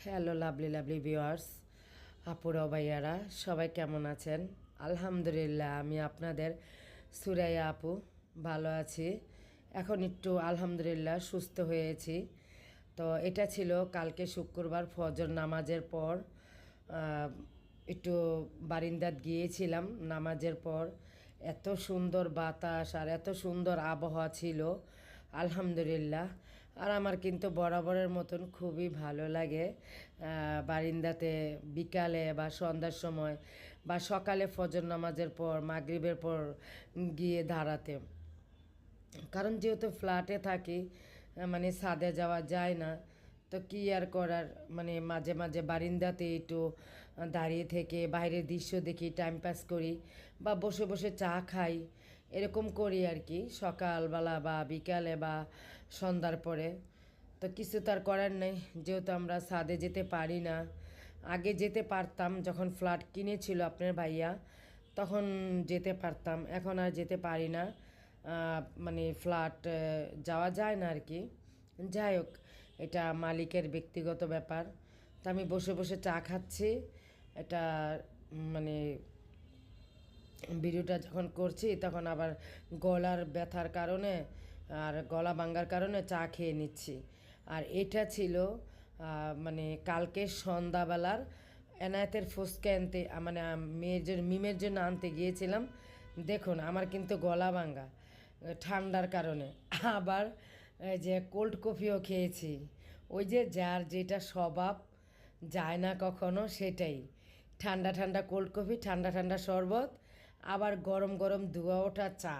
Hello lovely lovely viewers, আপুরা ভাইয়ারা সবাই কেমন আছেন? আলহামদুলিল্লাহ, আমি আপনাদের সুরাইয়া আপু ভালো আছি। এখন একটু আলহামদুলিল্লাহ সুস্থ হয়েছি। তো এটা ছিল কালকে শুক্রবার ফজর নামাজের পর একটু বারিন্দাত গিয়েছিলাম নামাজের পর। এত সুন্দর বাতাস আর এত সুন্দর আবহাওয়া ছিল, আলহামদুলিল্লাহ। আর আমার কিন্তু বরাবরের মতন খুবই ভালো লাগে বারিন্দাতে বিকালে বা সন্ধ্যার সময় বা সকালে ফজর নামাজের পর মাগরিবের পর গিয়ে দাঁড়াতে। কারণ যেহেতু ফ্ল্যাটে থাকি, মানে ছাদে যাওয়া যায় না, তো কী আর করার, মানে মাঝে মাঝে বারিন্দাতে একটু দাঁড়িয়ে থেকে বাইরের দৃশ্য দেখি, টাইম পাস করি বা বসে বসে চা খাই, এরকম করি আর কি, সকালবেলা বা বিকালে বা সন্ধ্যার পরে। তো কিছু তার করার নেই, যেহেতু আমরা ছাদে যেতে পারি না। আগে যেতে পারতাম, যখন ফ্ল্যাট কিনেছিল আপনার ভাইয়া তখন যেতে পারতাম, এখন আর যেতে পারি না। মানে ফ্ল্যাট যাওয়া যায় না আর কি। যাই হোক, এটা মালিকের ব্যক্তিগত ব্যাপার। তা আমি বসে বসে চা খাচ্ছি, এটা মানে ভিডিওটা যখন করছি তখন আবার গলার ব্যথার কারণে আর গলা ভাঙ্গার কারণে চা খেয়ে নিচ্ছি। আর এটা ছিল মানে কালকে সন্ধ্যাবেলার এনায়েতের ফুচকা আনতে, মানে মেয়ের জন্য মিমের জন্য আনতে গিয়েছিলাম। দেখুন আমার কিন্তু গলা ভাঙ্গা ঠান্ডার কারণে। আবার এই যে কোল্ড কফিও খেয়েছি, ওই যে যার যেটা স্বভাব যায় না কখনো সেটাই। ঠান্ডা ঠান্ডা কোল্ড কফি, ঠান্ডা ঠান্ডা শরবত, আবার গরম গরম ধোয়া ওঠা চা।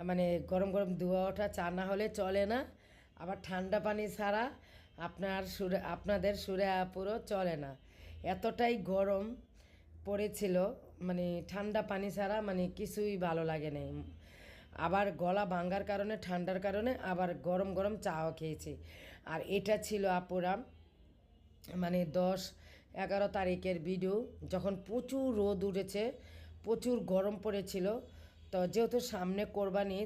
মানে গরম গরম ধোয়া ওঠা চা না হলে চলে না। আবার ঠান্ডা পানি ছাড়া আপনাদের সুরে পুরো চলে না, এতটাই গরম পড়েছিল। মানে ঠান্ডা পানি ছাড়া মানে কিছুই ভালো লাগে নাই। আবার গলা ভাঙ্গার কারণে, ঠান্ডার কারণে আবার গরম গরম চাও খেয়েছি। আর এটা ছিল আপুরা মানে 10-11 তারিখের ভিডিও, যখন প্রচুর রোদ উঠেছে, প্রচুর গরম পড়েছিল। তো যেহেতু সামনে কোরবানি,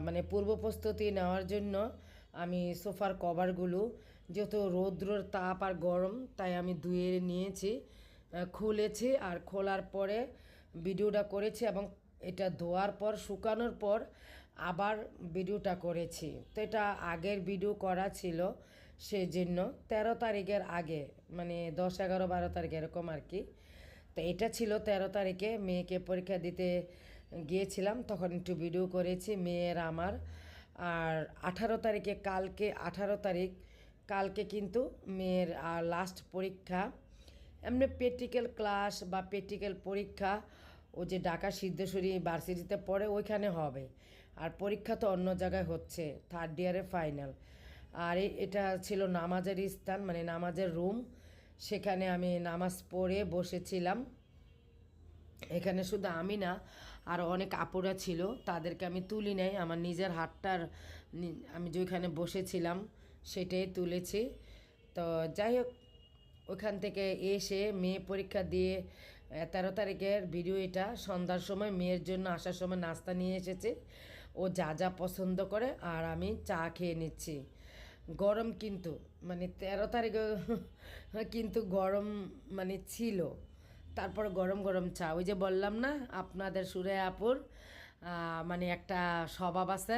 মানে পূর্ব প্রস্তুতি নেওয়ার জন্য আমি সোফার কভারগুলো, যেহেতু রৌদ্রের তাপ আর গরম, তাই আমি ধুয়ে নিয়েছি, খুলেছি। আর খোলার পরে ভিডিওটা করেছি এবং এটা ধোয়ার পর শুকানোর পর আবার ভিডিওটা করেছি। তো এটা আগের ভিডিও করা ছিল, সেই জন্য 13 তারিখের আগে, মানে 10, 11, 12 তারিখ এরকম আর কি। তো এটা ছিল 13 তারিখে মেয়েকে পরীক্ষা দিতে গিয়েছিলাম, তখন একটু ভিডিও করেছি মেয়ের আমার। আর 18 তারিখে, কালকে 18 তারিখ, কালকে কিন্তু মেয়ের লাস্ট পরীক্ষা। এমনি প্র্যাকটিক্যাল ক্লাস বা প্র্যাকটিক্যাল পরীক্ষা ও যে ঢাকা সিদ্ধেশ্বরী ভার্সিটিতে পড়ে ওইখানে হবে, আর পরীক্ষা তো অন্য জায়গায় হচ্ছে, থার্ড ইয়ারের ফাইনাল। আর এটা ছিল নামাজের স্থান, মানে নামাজের রুম, সেখানে আমি নামাজ পড়ে বসেছিলাম। এখানে শুধু আমি না, আরও অনেক আপুরা ছিল, তাদেরকে আমি তুলি নাই, আমার নিজের হাতটার আমি যেখানে বসেছিলাম সেটাই তুলেছি। তো যাই হোক, ওখান থেকে এসে মেয়ে পরীক্ষা দিয়ে 13 তারিখের ভিডিও, এটা সন্ধ্যার সময় মেয়ের জন্য আসার সময় নাস্তা নিয়ে এসেছে, ও যা যা পছন্দ করে, আর আমি চা খেয়ে নিচ্ছি। গরম কিন্তু, মানে 13 তারিখে কিন্তু গরম মানে ছিল। তারপর গরম গরম চা, ওই যে বললাম না আপনাদের সুরে আপুর মানে একটা স্বভাব আছে,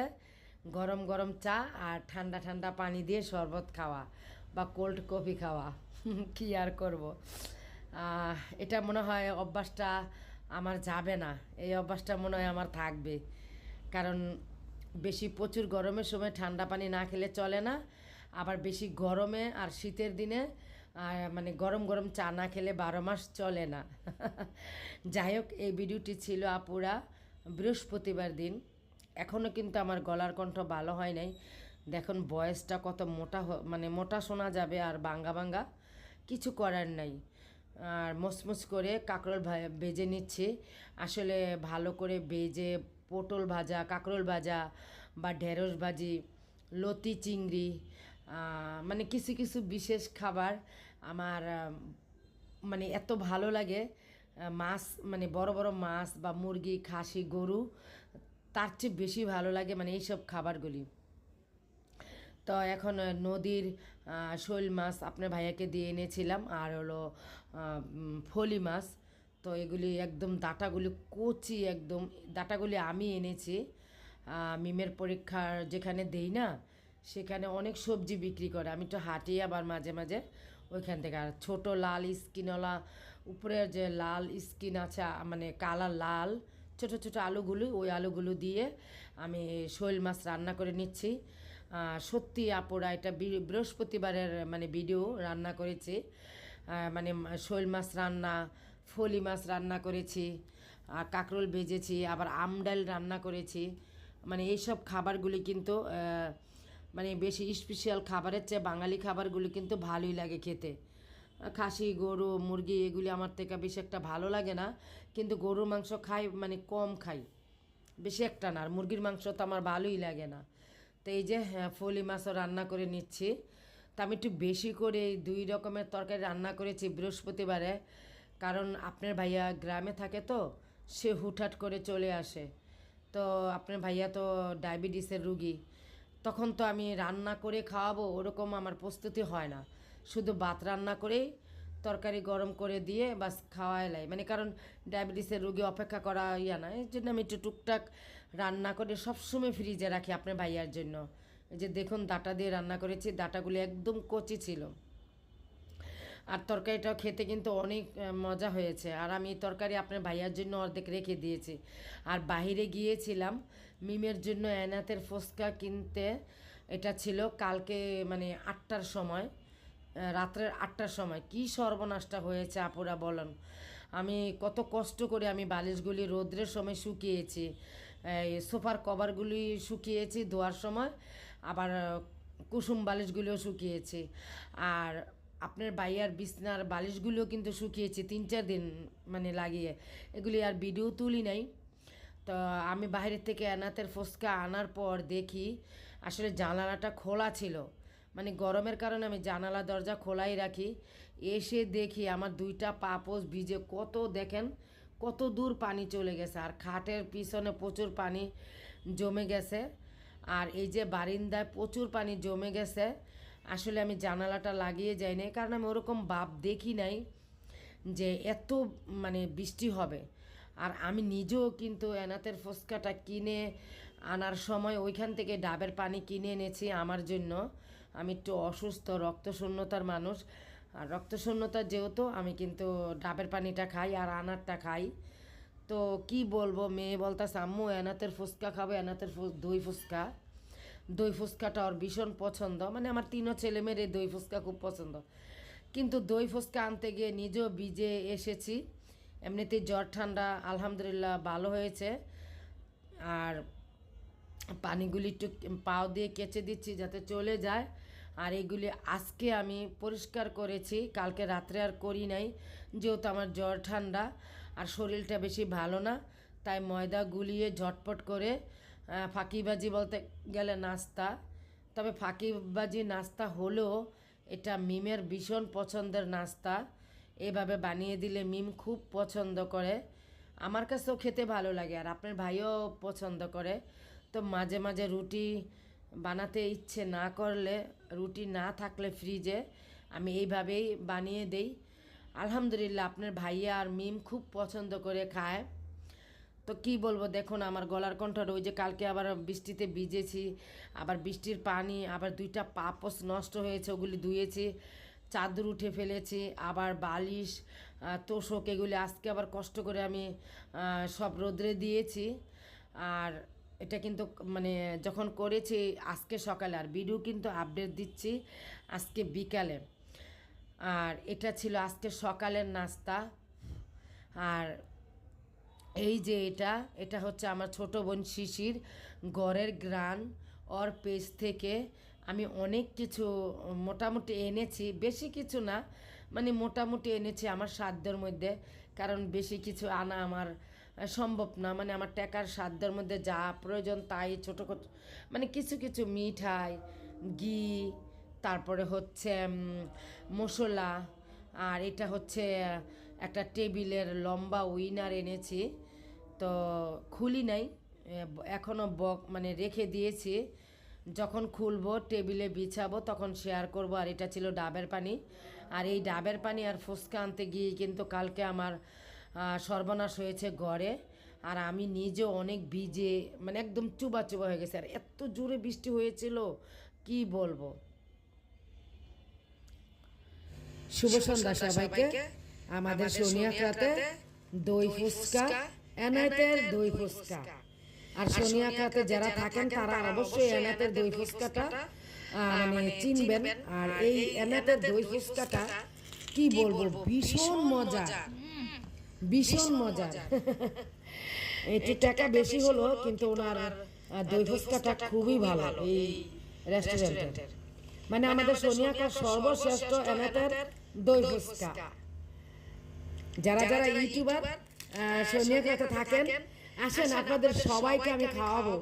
গরম গরম চা আর ঠান্ডা ঠান্ডা পানি দিয়ে শরবত খাওয়া বা কোল্ড কফি খাওয়া। কী আর করব, এটা মনে হয় অভ্যাসটা আমার যাবে না, এই অভ্যাসটা মনে হয় আমার থাকবে। কারণ বেশি প্রচুর গরমের সময় ঠান্ডা পানি না খেলে চলে না, আবার বেশি গরমে আর শীতের দিনে মানে গরম গরম চা না খেলে 12 মাস চলে না। যাই হোক, এই ভিডিওটি ছিল আপুরা বৃহস্পতিবার দিন। এখনও কিন্তু আমার গলার কণ্ঠ ভালো হয় নাই, দেখুন ভয়েসটা কত মোটা, মানে মোটা শোনা যাবে আর ভাঙ্গা ভাঙ্গা, কিছু করার নাই। আর মচমচ করে কাঁকরোল ভেজে নিচ্ছি। আসলে ভালো করে ভেজে পটল ভাজা, কাঁকরোল ভাজা বা ঢেঁড়স ভাজি, লতি চিংড়ি, মানে কিছু কিছু বিশেষ খাবার আমার মানে এত ভালো লাগে। মাছ, মানে বড় বড় মাছ বা মুরগি, খাসি, গরু, তার চেয়ে বেশি ভালো লাগে মানে এইসব খাবারগুলি। তো এখন নদীর শোল মাছ আপনার ভাইয়াকে দিয়ে এনেছিলাম, আর হলো ফলি মাছ। তো এগুলি একদম ডাঁটাগুলি কচি, একদম ডাঁটাগুলি আমি এনেছি মিমের পরীক্ষার যেখানে দেই না, সেখানে অনেক সবজি বিক্রি করে, আমি তো হাঁটি আবার মাঝে মাঝে ওইখান থেকে। আর ছোটো লাল স্কিনওয়ালা উপরের যে লাল স্কিন আছে, মানে কালার লাল ছোটো ছোটো আলুগুলো, ওই আলুগুলো দিয়ে আমি শোল মাছ রান্না করে নিচ্ছি। সত্যি আপুরা, এটা বৃহস্পতিবারের মানে ভিডিও রান্না করেছি, মানে শোল মাছ রান্না, ফলি মাছ রান্না করেছি, কাঁকরোল ভেজেছি, আবার আমডাল রান্না করেছি। মানে এইসব খাবারগুলি কিন্তু মানে বেশি স্পেশাল খাবারের চেয়ে বাঙালি খাবারগুলি কিন্তু ভালোই লাগে খেতে। খাসি, গরু, মুরগি এগুলি আমার থেকে বেশি একটা ভালো লাগে না, কিন্তু গরুর মাংস খাই, মানে কম খাই, বেশি একটা না। আর মুরগির মাংস তো আমার ভালোই লাগে না। তো এই যে ফলি মাছও রান্না করে নিচ্ছি। তা আমি একটু বেশি করে এই 2 রকমের তরকারি রান্না করেছি বৃহস্পতিবারে, কারণ আপনার ভাইয়া গ্রামে থাকে, তো সে হুটহাট করে চলে আসে। তো আপনার ভাইয়া তো ডায়াবেটিসের রুগী, তখন তো আমি রান্না করে খাওয়াবো ওরকম আমার প্রস্তুতি হয় না, শুধু ভাত রান্না করেই তরকারি গরম করে দিয়ে বাস খাওয়াই লাই, মানে কারণ ডায়াবেটিসের রোগী অপেক্ষা করা না, এই জন্য আমি একটু টুকটাক রান্না করে সবসময় ফ্রিজে রাখি আপনার ভাইয়ার জন্য। এই যে দেখুন, ডাঁটা দিয়ে রান্না করেছি, ডাঁটাগুলি একদম কচি ছিল, আর তরকারিটাও খেতে কিন্তু অনেক মজা হয়েছে। আর আমি তরকারি আপনার ভাইয়ার জন্য অর্ধেক রেখে দিয়েছি। আর বাহিরে গিয়েছিলাম মিমের জন্য এনাতের ফুচকা কিনতে। এটা ছিল কালকে মানে 8টার সময়, রাত্রের 8টার সময়। কী সর্বনাশটা হয়েছে আপুরা বলেন। আমি কত কষ্ট করে আমি বালিশগুলি রোদ্রের সময় শুকিয়েছি, এই সোফার কভারগুলি শুকিয়েছি ধোয়ার সময়, আবার কুসুম বালিশগুলিও শুকিয়েছি, আর আপনার বাইয়ার বিছনার বালিশগুলোও কিন্তু শুকিয়েছি 3-4 দিন মানে লাগিয়ে। এগুলি আর ভিডিও তুলি নাই। তো আমি বাইরের থেকে এনাতের ফুচকা আনার পর দেখি আসলে জানালাটা খোলা ছিল, মানে গরমের কারণে আমি জানালা দরজা খোলাই রাখি। এসে দেখি আমার 2টা পাপোশ ভিজে, কত দেখেন কত দূর পানি চলে গেছে, আর খাটের পিছনে প্রচুর পানি জমে গেছে, আর এই যে বারিন্দায় প্রচুর পানি জমে গেছে। আসলে আমি জানালাটা লাগিয়ে যাই নাই, কারণ আমি ওরকম ভাব দেখি নাই যে এত মানে বৃষ্টি হবে। আর আমি নিজেও কিন্তু এনাতের ফুচকাটা কিনে আনার সময় ওইখান থেকে ডাবের পানি কিনে এনেছি আমার জন্য। আমি একটু অসুস্থ, রক্তশূন্যতার মানুষ, আর রক্তশূন্যতা যেহেতু আমি কিন্তু ডাবের পানিটা খাই আর আনারটা খাই। তো কি বলবো, মেয়ে বলতেছে আম্মু এনাতের ফুচকা খাবো, এনাতের দই ফুচকা। দই ফুচকাটা ওর ভীষণ পছন্দ, মানে আমার 3 ছেলে মেয়ের দই ফুচকা খুব পছন্দ। কিন্তু দই ফুচকা আনতে গিয়ে নিজেও ভিজে এসেছি, এমনিতেই জ্বর ঠান্ডা আলহামদুলিল্লাহ ভালো হয়েছে। আর পানিগুলি একটু পাও দিয়ে কেচে দিচ্ছি যাতে চলে যায়। আর এগুলি আজকে আমি পরিষ্কার করেছি, কালকে রাত্রে আর করি নাই, যেহেতু আমার জ্বর ঠান্ডা আর শরীরটা বেশি ভালো না, তাই ময়দা গুলিয়ে ঝটপট করে ফাঁকিবাজি বলতে গেলে নাস্তা। তবে ফাঁকিবাজি নাস্তা হলেও এটা মিমের ভীষণ পছন্দের নাস্তা। এভাবে বানিয়ে দিলে মিম খুব পছন্দ করে, আমার কাছেও খেতে ভালো লাগে, আর আপনার ভাইও পছন্দ করে। তো মাঝে মাঝে রুটি বানাতে ইচ্ছে না করলে, রুটি না থাকলে ফ্রিজে আমি এইভাবেই বানিয়ে দেই। আলহামদুলিল্লাহ আপনার ভাইয়া আর মিম খুব পছন্দ করে খায়। তো কি বলবো, দেখুন আমার গলার কণ্ঠটা, ওই যে কালকে আবার বৃষ্টিতে ভিজেছি, আবার বৃষ্টির পানি, আবার 2টা পাপোশ নষ্ট হয়েছে ওগুলি ধুয়েছি, চাদর উঠে ফেলেছি, আবার বালিশ, তোষক, এগুলি আজকে আবার কষ্ট করে আমি সব রোদ্রে দিয়েছি। আর এটা কিন্তু মানে যখন করেছি আজকে সকালে, আর ভিডিও কিন্তু আপডেট দিচ্ছি আজকে বিকালে। আর এটা ছিল আজকে সকালের নাস্তা। আর এই যে এটা এটা হচ্ছে আমার ছোট বোন শিশির ঘরের গ্রান, ওর পেজ থেকে আমি অনেক কিছু মোটামুটি এনেছি, বেশি কিছু না, মানে মোটামুটি এনেছি আমার সাধ্যের মধ্যে, কারণ বেশি কিছু আনা আমার সম্ভব না, মানে আমার টাকার সাধ্যের মধ্যে যা প্রয়োজন তাই ছোটো মানে কিছু কিছু মিঠাই, ঘি, তারপরে হচ্ছে মশলা, আর এটা হচ্ছে একটা টেবিলের লম্বা উইনার এনেছি। তো খুলি নাই এখনও মানে রেখে দিয়েছি, যখন খুলবো টেবিলে বিছাবো তখন শেয়ার করব। আর এটা ছিল ডাবের পানি, আর এই ডাবের পানি আর ফুচকা আনতে গিয়ে কিন্তু কালকে আমার সর্বনাশ হয়েছে ঘরে। আর আমি নিজেও অনেক ভিজে, মানে একদম চুবা চুবা হয়ে গেছে, আর এত জোরে বৃষ্টি হয়েছিল কি বলবো। শুভ সন্ধ্যা সবাইকে। আমাদের সোনিয়াখাতে দই ফুচকা, এনায়েতের দই ফুচকা। আর সোনিয়াখাতে যারা থাকেন তারা অবশ্যই এনায়েতের দই ফুচকাটা মানে চিনবেন। আর এই এনায়েতের দই ফুচকাটা কি বলবো, ভীষণ মজা, ভীষণ মজা। একটু টাকা বেশি হলো কিন্তু ওনার দই ফুচকাটা খুবই ভালো এই রেস্টুরেন্টের। মানে আমাদের সোনিয়াখার সর্বশ্রেষ্ঠ এনায়েতের দই ফুচকা। যারা যারা ইউটিউবার সোনিয়াখাতে থাকেন আসেন, আপনাদের সবাইকে আমি খাওয়াবো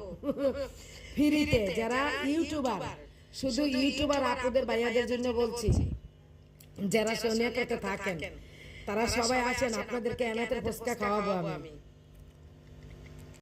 ফ্রিতে। যারা ইউটিউবার, শুধু ইউটিউবার আপনাদের ভাইয়াদের জন্য বলছি, যারা সোনিয়াখাতে থাকেন তারা সবাই আসেন, আপনাদেরকে এনায়েতের ফুচকা খাওয়াবো আমি।